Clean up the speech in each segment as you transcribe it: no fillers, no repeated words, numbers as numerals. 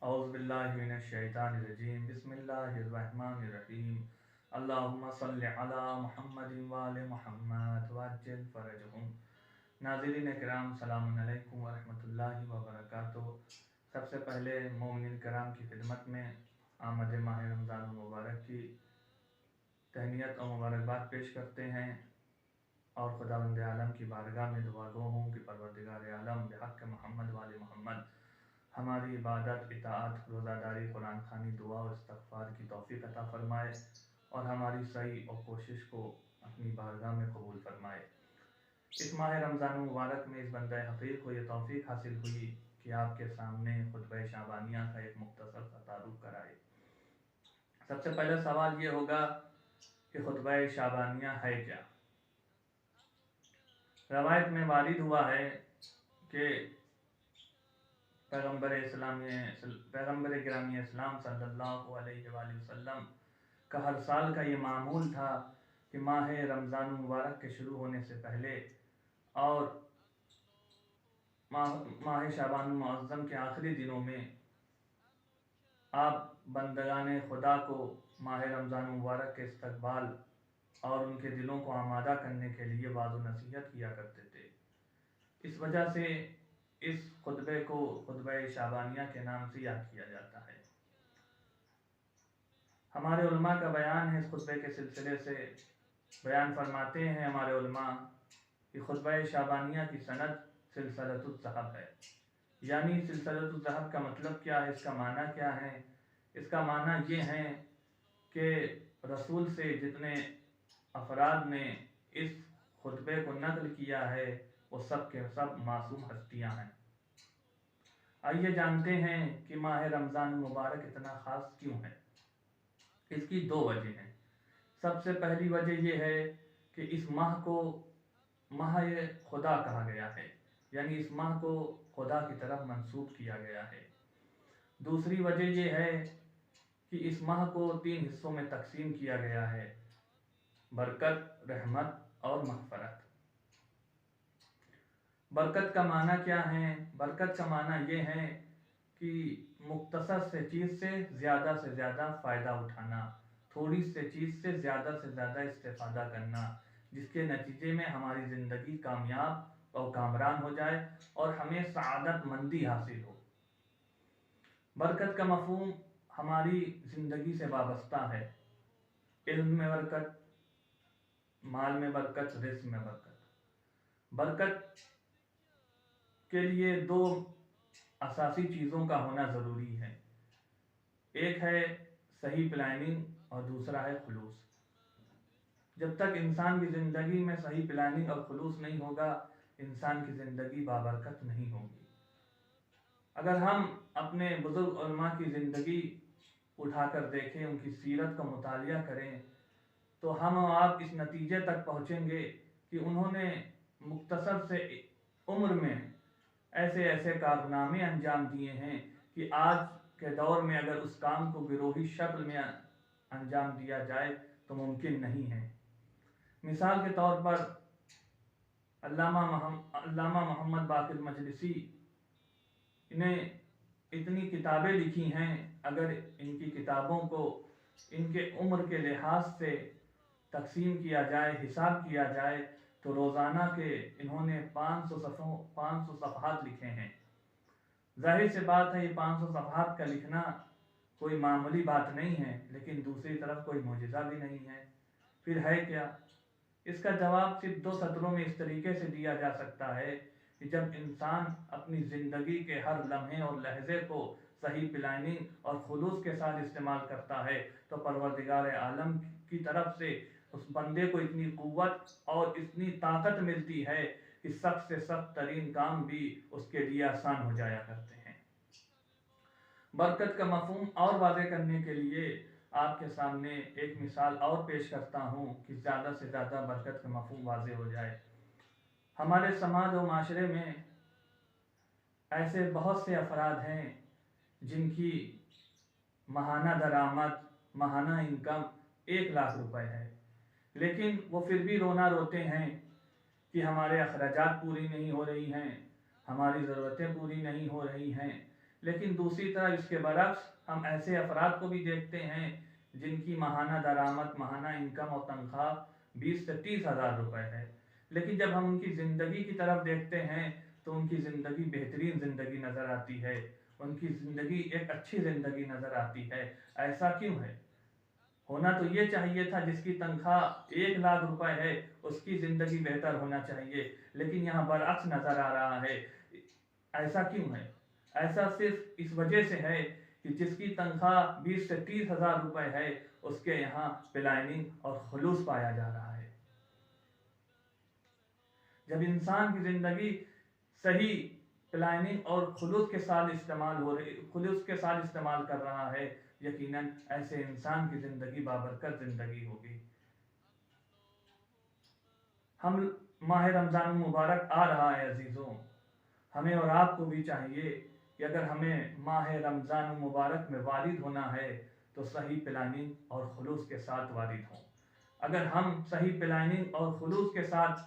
اعوذ باللہ من الشیطان الرجیم بسم اللہ الرحمن الرحیم اللہم صلی علی محمد وآل محمد وعجل فرجہم۔ ناظرین کرام، سلام علیکم ورحمۃ اللہ وبرکاتہ۔ سب سے پہلے مومنین کرام کی خدمت میں آمد ماہ رمضان المبارک کی تہنیت اور مبارکباد پیش کرتے ہیں اور خداوند عالم کی بارگاہ میں دعا گو ہوں کہ پروردگار عالم بحق محمد وآل محمد ہماری عبادت، اطاعت، روزہ داری، قرآن خوانی، دعا اور استغفار کی توفیق عطا فرمائے اور ہماری سعی اور کوشش کو اپنی بارگاہ میں قبول فرمائے۔ اس ماہ رمضان مبارک میں اس بندہ حقیق کو یہ توفیق حاصل ہوئی کہ آپ کے سامنے خطبہ شعبانیہ کا ایک مختصر سا تعارف کرائے۔ سب سے پہلا سوال یہ ہوگا کہ خطبہ شعبانیہ ہے کیا؟ روایت میں وارد ہوا ہے کہ پیغمبر گرامی اسلام صلی اللہ علیہ وآلہ وسلم کا ہر سال کا یہ معمول تھا کہ ماہ رمضان مبارک کے شروع ہونے سے پہلے اور ماہ شعبان المعظم کے آخری دنوں میں آپ بندگان خدا کو ماہ رمضان مبارک کے استقبال اور ان کے دلوں کو آمادہ کرنے کے لیے وعظ و نصیحت کیا کرتے تھے۔ اس وجہ سے اس خطبے کو خطبہ شعبانیہ کے نام سے یاد کیا جاتا ہے۔ ہمارے علماء کا بیان ہے، اس خطبے کے سلسلے سے بیان فرماتے ہیں ہمارے علماء کہ خطبہ شعبانیہ کی سند سلسلۃ الذہب ہے۔ یعنی سلسلۃ الذہب کا مطلب کیا ہے، اس کا معنی کیا ہے؟ اس کا معنی یہ ہے کہ رسول سے جتنے افراد نے اس خطبے کو نقل کیا ہے وہ سب کے سب معصوم ہستیاں ہیں۔ آئیے جانتے ہیں کہ ماہ رمضان مبارک اتنا خاص کیوں ہے۔ اس کی دو وجہ ہیں۔ سب سے پہلی وجہ یہ ہے کہ اس ماہ کو ماہ خدا کہا گیا ہے، یعنی اس ماہ کو خدا کی طرف منسوب کیا گیا ہے۔ دوسری وجہ یہ ہے کہ اس ماہ کو 3 حصوں میں تقسیم کیا گیا ہے: برکت، رحمت اور مغفرت۔ برکت کا معنی کیا ہے؟ برکت کا معنی یہ ہے کہ مختصر سے چیز سے زیادہ فائدہ اٹھانا، تھوڑی سے چیز سے زیادہ استفادہ کرنا، جس کے نتیجے میں ہماری زندگی کامیاب اور کامران ہو جائے اور ہمیں سعادت مندی حاصل ہو۔ برکت کا مفہوم ہماری زندگی سے وابستہ ہے۔ علم میں برکت، مال میں برکت، رزق میں برکت۔ برکت کے لیے 2 اساسی چیزوں کا ہونا ضروری ہے۔ ایک ہے صحیح پلاننگ اور دوسرا ہے خلوص۔ جب تک انسان کی زندگی میں صحیح پلاننگ اور خلوص نہیں ہوگا، انسان کی زندگی بابرکت نہیں ہوگی۔ اگر ہم اپنے بزرگ علماء کی زندگی اٹھا کر دیکھیں، ان کی سیرت کا مطالعہ کریں، تو ہم اور آپ اس نتیجے تک پہنچیں گے کہ انہوں نے مختصر سے عمر میں ایسے کارنامے انجام دیے ہیں کہ آج کے دور میں اگر اس کام کو گروہی شکل میں انجام دیا جائے تو ممکن نہیں ہے۔ مثال کے طور پر علامہ محمد باقر مجلسی نے اتنی کتابیں لکھی ہیں، اگر ان کی کتابوں کو ان کے عمر کے لحاظ سے تقسیم کیا جائے، حساب کیا جائے، تو روزانہ کے انہوں نے 500 صفحات لکھے ہیں۔ ظاہر سی بات ہے، یہ 500 صفحات کا لکھنا کوئی معمولی بات نہیں ہے، لیکن دوسری طرف کوئی معجزہ بھی نہیں ہے۔ پھر ہے کیا؟ اس کا جواب صرف 2 سطروں میں اس طریقے سے دیا جا سکتا ہے کہ جب انسان اپنی زندگی کے ہر لمحے اور لحظے کو صحیح پلاننگ اور خلوص کے ساتھ استعمال کرتا ہے تو پروردگار عالم کی طرف سے اس بندے کو اتنی قوت اور اتنی طاقت ملتی ہے کہ سخت سے سخت ترین کام بھی اس کے لیے آسان ہو جایا کرتے ہیں۔ برکت کا مفہوم اور واضح کرنے کے لیے آپ کے سامنے ایک مثال اور پیش کرتا ہوں کہ زیادہ سے زیادہ برکت کا مفہوم واضح ہو جائے۔ ہمارے سماج و معاشرے میں ایسے بہت سے افراد ہیں جن کی ماہانہ درآمد، ماہانہ انکم 1 لاکھ روپے ہے، لیکن وہ پھر بھی رونا روتے ہیں کہ ہمارے اخراجات پوری نہیں ہو رہی ہیں، ہماری ضرورتیں پوری نہیں ہو رہی ہیں، لیکن دوسری طرف اس کے برعکس ہم ایسے افراد کو بھی دیکھتے ہیں جن کی ماہانہ درآمد، ماہانہ انکم اور تنخواہ 20 سے 30 ہزار روپے ہے، لیکن جب ہم ان کی زندگی کی طرف دیکھتے ہیں تو ان کی زندگی بہترین زندگی نظر آتی ہے، ان کی زندگی ایک اچھی زندگی نظر آتی ہے۔ ایسا کیوں ہے؟ ہونا تو یہ چاہیے تھا جس کی تنخواہ 1 لاکھ روپے ہے اس کی زندگی بہتر ہونا چاہیے، لیکن یہاں برعکس نظر آ رہا ہے۔ ایسا کیوں ہے؟ ایسا صرف اس وجہ سے ہے کہ جس کی تنخواہ 20 سے 30 ہزار روپے ہے اس کے یہاں پلاننگ اور خلوص پایا جا رہا ہے۔ جب انسان کی زندگی صحیح پلاننگ اور خلوص کے ساتھ استعمال کر رہا ہے، یقیناً ایسے انسان کی زندگی بابرکت زندگی ہوگی۔ ہم ماہ رمضان المبارک آ رہا ہے عزیزوں، ہمیں اور آپ کو بھی چاہیے کہ اگر ہمیں ماہ رمضان المبارک میں وارد ہونا ہے تو صحیح پلاننگ اور خلوص کے ساتھ وارد ہوں۔ اگر ہم صحیح پلاننگ اور خلوص کے ساتھ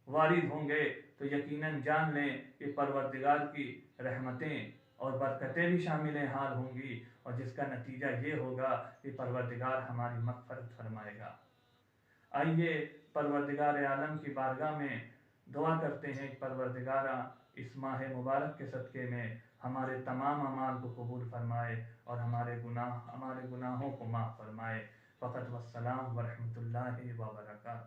وارد ہوں گے تو یقیناً جان لیں کہ پروردگار کی رحمتیں اور برکتیں بھی شامل حال ہوں گی، اور جس کا نتیجہ یہ ہوگا کہ پروردگار ہماری مغفرت فرمائے گا۔ آئیے پروردگار عالم کی بارگاہ میں دعا کرتے ہیں کہ پروردگارہ اس ماہ مبارک کے صدقے میں ہمارے تمام اعمال کو قبول فرمائے اور ہمارے گناہوں کو معاف فرمائے۔ فقط والسلام ورحمۃ اللہ وبرکاتہ۔